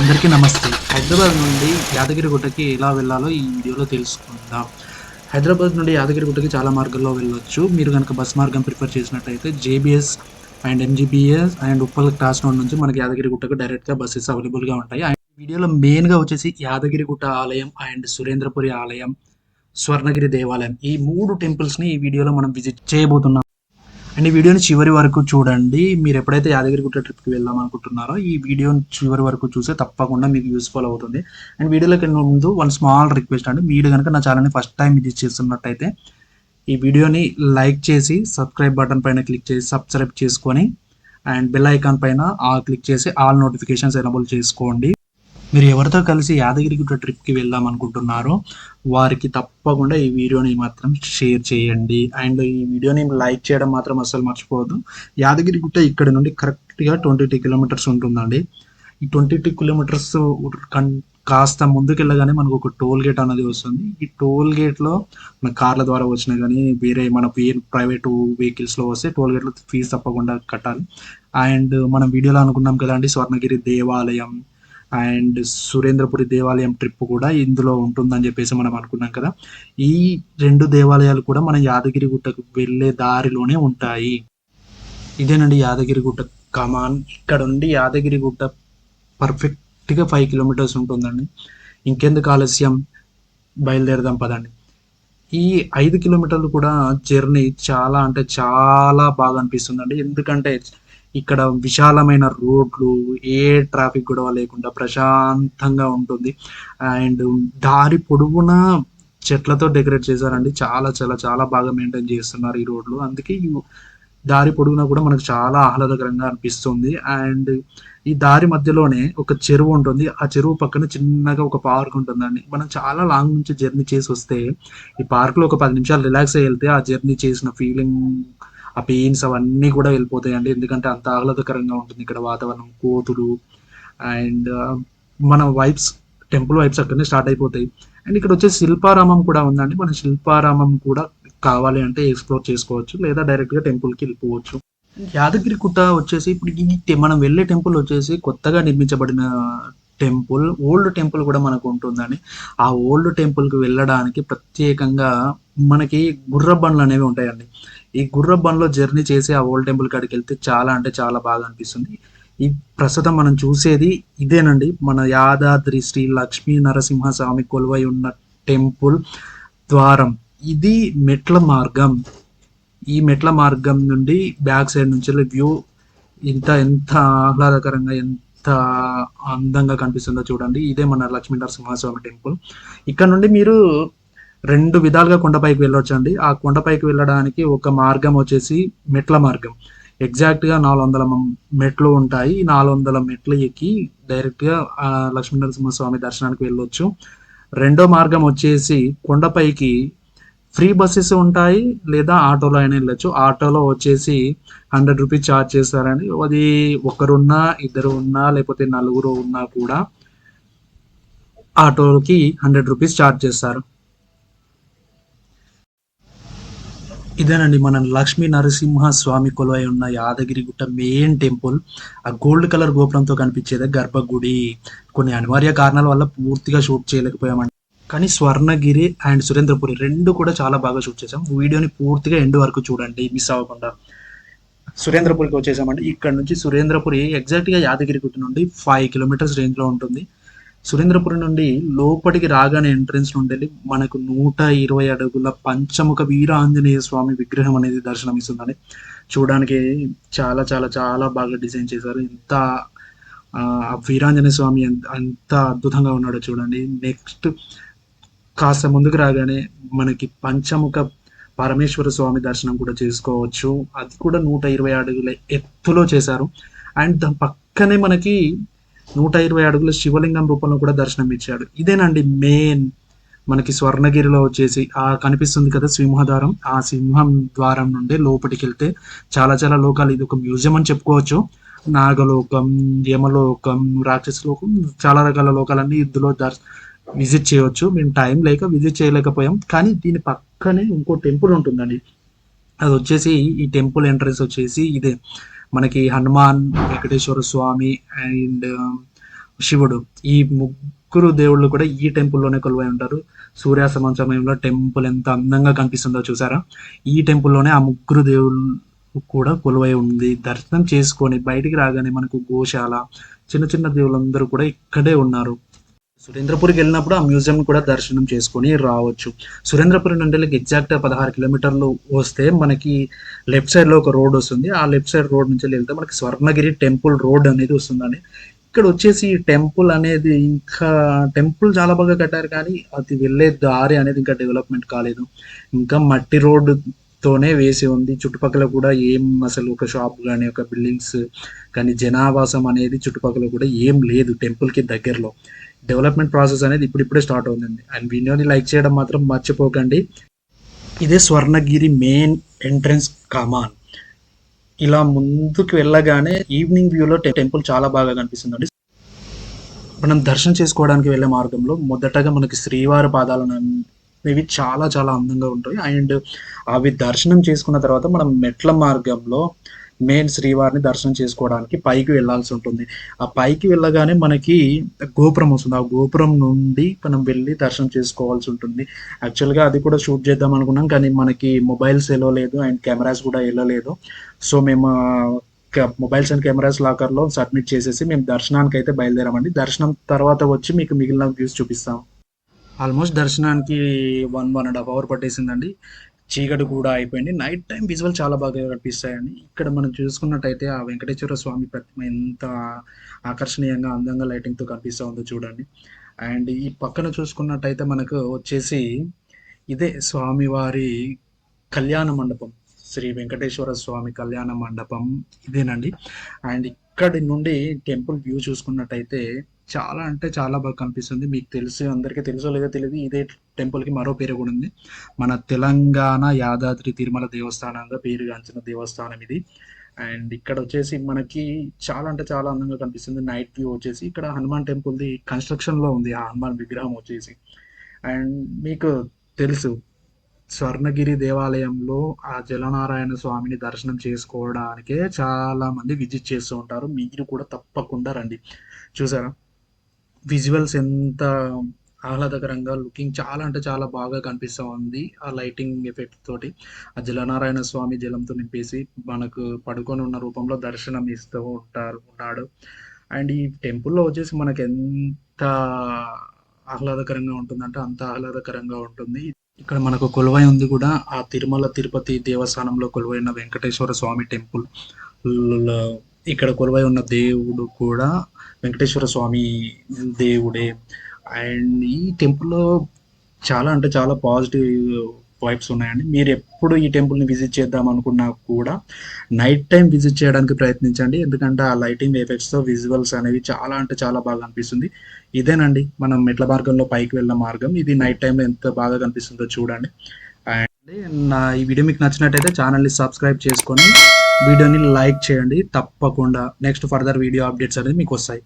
అందరికీ నమస్తే. హైదరాబాద్ నుండి యాదగిరిగుట్టకి ఎలా వెళ్ళాలో ఈ వీడియోలో తెలుసుకుందాం. హైదరాబాద్ నుండి యాదగిరిగుట్టకి చాలా మార్గాల్లో వెళ్ళొచ్చు. మీరు గనక బస్ మార్గం ప్రిఫర్ చేసినట్టయితే JBS and MGBS and Uppal cross road నుంచి మనకి యాదగిరిగుట్టకు డైరెక్ట్‌గా బసెస్ అవైలబుల్‌గా ఉంటాయి. అండ్ ఈ వీడియోలో మెయిన్‌గా వచ్చేసి యాదగిరిగుట్ట ఆలయం అండ్ సురేంద్రపురి ఆలయం, స్వర్ణగిరి దేవాలయం ఈ 3 టెంపుల్స్‌ని ఈ వీడియోలో మనం విజిట్ చేయబోతున్నాం. అండ్ ఈ వీడియోని చివరి వరకు చూడండి. మీరు ఎప్పుడైతే యాదగిరిగుట్ట ట్రిప్‌కి వెళ్దాం అనుకుంటున్నారో ఈ వీడియోని చివరి వరకు చూస్తే తప్పకుండా మీకు యూజ్‌ఫుల్ అవుతుంది. అండ్ వీడియోలోకి ముందు వన్ స్మాల్ రిక్వెస్ట్ అండి. మీరు గనుక నా ఛానెల్‌ని ఫస్ట్ టైం విజిట్ చేస్తున్నట్టయితే ఈ వీడియోని లైక్ చేసి సబ్స్క్రైబ్ బటన్ పైన క్లిక్ చేసి సబ్స్క్రైబ్ చేసుకొని అండ్ బెల్ ఐకాన్ పైన క్లిక్ చేసి ఆల్ నోటిఫికేషన్స్ ఎనేబుల్ చేసుకోండి. మీరు ఎవరితో కలిసి యాదగిరిగుట్ట ట్రిప్‌కి వెళ్దాం అనుకుంటున్నారో వారికి తప్పకుండా ఈ వీడియోని మాత్రం షేర్ చేయండి. అండ్ ఈ వీడియోని లైక్ చేయడం మాత్రం అస్సలు మర్చిపోవద్దు. యాదగిరిగుట్ట ఇక్కడ నుండి కరెక్ట్‌గా 22 కిలోమీటర్స్ ఉంటుందండి. ఈ 22 కిలోమీటర్స్ కాస్త ముందుకెళ్ళగానే మనకు ఒక టోల్ గేట్ అనేది వస్తుంది. ఈ టోల్ గేట్‌లో మన కార్ల ద్వారా వచ్చినా గానీ, వేరే మన ప్రైవేటు వెహికల్స్‌లో వస్తే టోల్ గేట్‌లో ఫీజు తప్పకుండా కట్టాలి. అండ్ మనం వీడియోలో అనుకున్నాం కదండీ స్వర్ణగిరి దేవాలయం అండ్ సురేంద్రపురి దేవాలయం ట్రిప్ కూడా ఇందులో ఉంటుందని చెప్పేసి మనం అనుకున్నాం కదా. ఈ 2 దేవాలయాలు కూడా మన యాదగిరిగుట్టకు వెళ్ళే దారిలోనే ఉంటాయి. ఇదేనండి యాదగిరిగుట్ట కమాన్. ఇక్కడ నుండి యాదగిరిగుట్ట పర్ఫెక్ట్‌గా 5 కిలోమీటర్స్ ఉంటుందండి. ఇంకెందుకు ఆలస్యం, బయలుదేరదాం పదండి. ఈ 5 కిలోమీటర్లు కూడా జర్నీ చాలా అంటే చాలా బాగా అనిపిస్తుందండి. ఎందుకంటే ఇక్కడ విశాలమైన రోడ్లు, ఏ ట్రాఫిక్ గొడవ లేకుండా ప్రశాంతంగా ఉంటుంది. అండ్ దారి పొడవునా చెట్లతో డెకరేట్ చేశారండి. చాలా బాగా మెయింటైన్ చేస్తున్నారు ఈ రోడ్లు. అందుకే ఈ దారి పొడుగునా కూడా మనకు చాలా ఆహ్లాదకరంగా అనిపిస్తుంది. అండ్ ఈ దారి మధ్యలోనే ఒక చెరువు ఉంటుంది. ఆ చెరువు పక్కన చిన్నగా ఒక పార్క్ ఉంటుందండి. మనం చాలా లాంగ్ నుంచి జర్నీ చేసి వస్తే ఈ పార్క్‌లో ఒక 10 నిమిషాలు రిలాక్స్ అయ్యి ఎళ్తే ఆ జర్నీ చేసిన ఫీలింగ్, ఆ పెయిన్స్ అవన్నీ కూడా వెళ్ళిపోతాయండి. ఎందుకంటే అంత ఆహ్లాదకరంగా ఉంటుంది ఇక్కడ వాతావరణం. కోతులు అండ్ మన వైబ్స్, టెంపుల్ వైబ్స్ అక్కడనే స్టార్ట్ అయిపోతాయి. అండ్ ఇక్కడ వచ్చేసి శిల్పారామం కూడా ఉందండి. మనం శిల్పారామం కూడా కావాలి అంటే ఎక్స్‌ప్లోర్ చేసుకోవచ్చు. లేదా డైరెక్ట్‌గా టెంపుల్‌కి వెళ్ళిపోవచ్చు. యాదగిరిగుట్ట వచ్చేసి ఇప్పుడు మనం వెళ్ళే టెంపుల్ వచ్చేసి కొత్తగా నిర్మించబడిన టెంపుల్. ఓల్డ్ టెంపుల్ కూడా మనకు ఉంటుందండి. ఆ ఓల్డ్ టెంపుల్‌కి వెళ్ళడానికి ప్రత్యేకంగా మనకి గుర్రపు బండ్లనేవి ఉంటాయండి. ఈ గుర్రపు బండ్లో జర్నీ చేసి ఆ ఓల్డ్ టెంపుల్ కాడికెళ్తే చాలా అంటే చాలా బాగా అనిపిస్తుంది. ఈ ప్రస్తుతం మనం చూసేది ఇదేనండి. మన యాదాద్రి శ్రీ లక్ష్మీ నరసింహస్వామి కొలువై ఉన్న టెంపుల్ ద్వారం. ఇది మెట్ల మార్గం. ఈ మెట్ల మార్గం నుండి బ్యాక్ సైడ్ నుంచి వ్యూ ఎంత ఆహ్లాదకరంగా, ఎంత అందంగా కనిపిస్తుందో చూడండి. ఇదే మన లక్ష్మీ నరసింహస్వామి టెంపుల్. ఇక్కడ నుండి మీరు 2 విధాలుగా కొండపైకి వెళ్ళొచ్చండి. ఆ కొండపైకి వెళ్ళడానికి ఒక మార్గం వచ్చేసి మెట్ల మార్గం. ఎగ్జాక్ట్‌గా 400 మెట్లు ఉంటాయి. ఈ 400 మెట్లు ఎక్కి డైరెక్ట్‌గా లక్ష్మీ నరసింహస్వామి దర్శనానికి వెళ్ళొచ్చు. రెండో మార్గం వచ్చేసి కొండపైకి ఫ్రీ బస్సెస్ ఉంటాయి. లేదా ఆటోలో అయినా వెళ్ళొచ్చు. ఆటోలో వచ్చేసి ₹100 చార్జ్ చేస్తారండి. అది ఒకరున్నా, ఇద్దరు ఉన్నా, లేకపోతే నలుగురు ఉన్నా కూడా ఆటోకి ₹100 చార్జ్ చేస్తారు. ఇదేనండి మన లక్ష్మీ నరసింహ స్వామి కొలువై ఉన్న యాదగిరిగుట్ట మెయిన్ టెంపుల్. ఆ గోల్డ్ కలర్ గోపురంతో కనిపించేదే గర్భగుడి. కొన్ని అనివార్య కారణాల వల్ల పూర్తిగా షూట్ చేయలేకపోయామండి. కానీ స్వర్ణగిరి అండ్ సురేంద్రపురి 2 కూడా చాలా బాగా షూట్ చేసాం. వీడియోని పూర్తిగా ఎండ్ వరకు చూడండి మిస్ అవ్వకుండా. సురేంద్రపురికి వచ్చేసామండి. ఇక్కడ నుంచి సురేంద్రపురి ఎగ్జాక్ట్‌గా యాదగిరిగుట్ట నుండి 5 కిలోమీటర్స్ రేంజ్‌లో ఉంటుంది. సురేంద్రపురి నుండి లోపటికి రాగానే ఎంట్రన్స్ నుండెళ్ళి మనకు 120 అడుగుల పంచముఖ వీర ఆంజనేయ స్వామి విగ్రహం అనేది దర్శనమిస్తుందండి. చూడడానికి చాలా బాగా డిజైన్ చేశారు. ఎంత ఆ వీరాంజనేయ స్వామి ఎంత అద్భుతంగా ఉన్నాడో చూడండి. నెక్స్ట్ కాస్త ముందుకు రాగానే మనకి పంచముఖ పరమేశ్వర స్వామి దర్శనం కూడా చేసుకోవచ్చు. అది కూడా 120 అడుగుల ఎత్తులో చేశారు. అండ్ దాని పక్కనే మనకి 120 అడుగుల శివలింగం రూపంలో కూడా దర్శనం ఇచ్చాడు. ఇదేనండి మెయిన్ మనకి స్వర్ణగిరిలో వచ్చేసి కనిపిస్తుంది కదా సింహద్వారం. ఆ సింహం ద్వారం నుండి లోపటికెళ్తే చాలా లోకాలు, ఇది ఒక మ్యూజియం అని చెప్పుకోవచ్చు. నాగలోకం, యమలోకం, రాక్షస లోకం, చాలా రకాల లోకాలన్నీ ఇందులో విజిట్ చేయవచ్చు. మేము టైం లేక విజిట్ చేయలేకపోయాం. కానీ దీని పక్కనే ఇంకో టెంపుల్ ఉంటుందండి. అది వచ్చేసి ఈ టెంపుల్ ఎంట్రన్స్ వచ్చేసి ఇదే. మనకి హనుమాన్, వెంకటేశ్వర స్వామి అండ్ శివుడు. ఈ ముగ్గురు దేవుళ్ళు కూడా ఈ టెంపుల్‌లోనే కొలువై ఉంటారు. సూర్యాస్తమయం సమయంలో టెంపుల్ ఎంత అందంగా కనిపిస్తుందో చూసారా? ఈ టెంపుల్‌లోనే ఆ ముగ్గురు దేవుళ్ళు కూడా కొలువై ఉంది. దర్శనం చేసుకొని బయటికి రాగానే మనకు గోశాల, చిన్న చిన్న దేవుళ్ళందరూ కూడా ఇక్కడే ఉన్నారు. సురేంద్రపూర్‌కి వెళ్ళినప్పుడు ఆ మ్యూజియం కూడా దర్శనం చేసుకొని రావచ్చు. సురేంద్రపురం నుండి ఎగ్జాక్ట్‌గా 16 కిలోమీటర్లు వస్తే మనకి లెఫ్ట్ సైడ్‌లో ఒక రోడ్ వస్తుంది. ఆ లెఫ్ట్ సైడ్ రోడ్ నుంచి వెళ్తే మనకి స్వర్ణగిరి టెంపుల్ రోడ్ అనేది వస్తుందండి. ఇక్కడ వచ్చేసి ఈ టెంపుల్ అనేది ఇంకా టెంపుల్ చాలా బాగా కట్టారు కానీ అది వెళ్ళే దారి అనేది ఇంకా డెవలప్మెంట్ కాలేదు. ఇంకా మట్టి రోడ్డుతోనే వేసి ఉంది. చుట్టుపక్కల కూడా ఏం అసలు ఒక షాప్ కానీ ఒక బిల్డింగ్స్ కానీ జనావాసం అనేది చుట్టుపక్కల కూడా ఏం లేదు టెంపుల్కి దగ్గరలో. డెవలప్మెంట్ ప్రాసెస్ అనేది ఇప్పుడిప్పుడే స్టార్ట్ అవుతుంది. అండ్ వీడియోని లైక్ చేయడం మాత్రం మర్చిపోకండి. ఇదే స్వర్ణగిరి మెయిన్ ఎంట్రన్స్ కమాన్. ఇలా ముందుకు వెళ్ళగానే ఈవినింగ్ వ్యూలో టెంపుల్ చాలా బాగా కనిపిస్తుందండి. మనం దర్శనం చేసుకోవడానికి వెళ్ళే మార్గంలో మొదటగా మనకి శ్రీవారి పాదాలను ఇవి చాలా చాలా అందంగా ఉంటాయి. అండ్ అవి దర్శనం చేసుకున్న తర్వాత మనం మెట్ల మార్గంలో మెయిన్ శ్రీవారిని దర్శనం చేసుకోవడానికి పైకి వెళ్ళాల్సి ఉంటుంది. ఆ పైకి వెళ్ళగానే మనకి గోపురం వస్తుంది. ఆ గోపురం నుండి మనం వెళ్ళి దర్శనం చేసుకోవాల్సి ఉంటుంది. యాక్చువల్గా అది కూడా షూట్ చేద్దాం అనుకున్నాం కానీ మనకి మొబైల్స్ ఎలో లేదు అండ్ కెమెరాస్ కూడా వెళ్ళలేదు. సో మేము మొబైల్స్ అండ్ కెమెరాస్ లాకర్లో సబ్మిట్ చేసేసి మేము దర్శనానికి అయితే బయలుదేరామండి. దర్శనం తర్వాత వచ్చి మీకు మిగిలిన వ్యూస్ చూపిస్తాం. ఆల్మోస్ట్ దర్శనానికి 1.5 అవర్ పట్టేసిందండి. చీకటి కూడా అయిపోయింది. నైట్ టైం విజువల్ చాలా బాగా కనిపిస్తాయండి. ఇక్కడ మనం చూసుకున్నట్టయితే ఆ వెంకటేశ్వర స్వామి ప్రతిమ ఎంత ఆకర్షణీయంగా అందంగా లైటింగ్తో కనిపిస్తూ ఉందో చూడండి. అండ్ ఈ పక్కన చూసుకున్నట్టయితే మనకు వచ్చేసి ఇదే స్వామివారి కళ్యాణ మండపం. శ్రీ వెంకటేశ్వర స్వామి కళ్యాణ మండపం ఇదేనండి. అండ్ ఇక్కడి నుండి టెంపుల్ వ్యూ చూసుకున్నట్టయితే చాలా అంటే చాలా బాగా కనిపిస్తుంది. మీకు తెలుసు అందరికీ తెలుసో లేదో తెలియదు. ఇదే టెంపుల్‌కి మరో పేరు కూడా ఉంది. మన తెలంగాణ యాదాద్రి తిరుమల దేవస్థానంగా పేరుగాంచిన దేవస్థానం ఇది. అండ్ ఇక్కడ వచ్చేసి మనకి చాలా అంటే చాలా అందంగా కనిపిస్తుంది. నైట్ వ్యూ వచ్చేసి ఇక్కడ హనుమాన్ టెంపుల్‌ది కన్‌స్ట్రక్షన్‌లో ఉంది. ఆ హనుమాన్ విగ్రహం వచ్చేసి. అండ్ మీకు తెలుసు స్వర్ణగిరి దేవాలయంలో ఆ జలనారాయణ స్వామిని దర్శనం చేసుకోవడానికే చాలా మంది విజిట్ చేస్తూ ఉంటారు. మీరు కూడా తప్పకుండా రండి. చూసారా? విజువల్స్ ఎంత ఆహ్లాదకరంగా లుకింగ్ చాలా అంటే చాలా బాగా కనిపిస్తా ఉంది. ఆ లైటింగ్ ఎఫెక్ట్ తోటి. ఆ జలనారాయణ స్వామి జలంతో నింపేసి మనకు పడుకొని ఉన్న రూపంలో దర్శనం ఇస్తూ ఉన్నాడు. అండ్ ఈ టెంపుల్‌లో వచ్చేసి మనకు ఎంత ఆహ్లాదకరంగా ఉంటుందంటే అంత ఆహ్లాదకరంగా ఉంటుంది. ఇక్కడ మనకు కొలువై ఉంది కూడా ఆ తిరుమల తిరుపతి దేవస్థానంలో కొలువైన వెంకటేశ్వర స్వామి టెంపుల్ లో ఇక్కడ కొలువై ఉన్న దేవుడు కూడా వెంకటేశ్వర స్వామి దేవుడే. అండ్ ఈ టెంపుల్‌లో చాలా అంటే చాలా పాజిటివ్ వైబ్స్ ఉన్నాయండి. మీరు ఎప్పుడు ఈ టెంపుల్‌ని విజిట్ చేద్దాం అనుకున్నా కూడా నైట్ టైమ్ విజిట్ చేయడానికి ప్రయత్నించండి. ఎందుకంటే ఆ లైటింగ్ ఎఫెక్ట్స్‌తో విజువల్స్ అనేవి చాలా అంటే చాలా బాగా అనిపిస్తుంది. ఇదేనండి మనం మెట్ల మార్గంలో పైకి వెళ్ళిన మార్గం. ఇది నైట్ టైమ్‌లో ఎంత బాగా కనిపిస్తుందో చూడండి. అండ్ నా ఈ వీడియో మీకు నచ్చినట్టయితే ఛానల్‌ని సబ్స్క్రైబ్ చేసుకొని వీడియోని లైక్ చేయండి తప్పకుండా. నెక్స్ట్ ఫర్దర్ వీడియో అప్డేట్స్ అనేది మీకు వస్తాయి.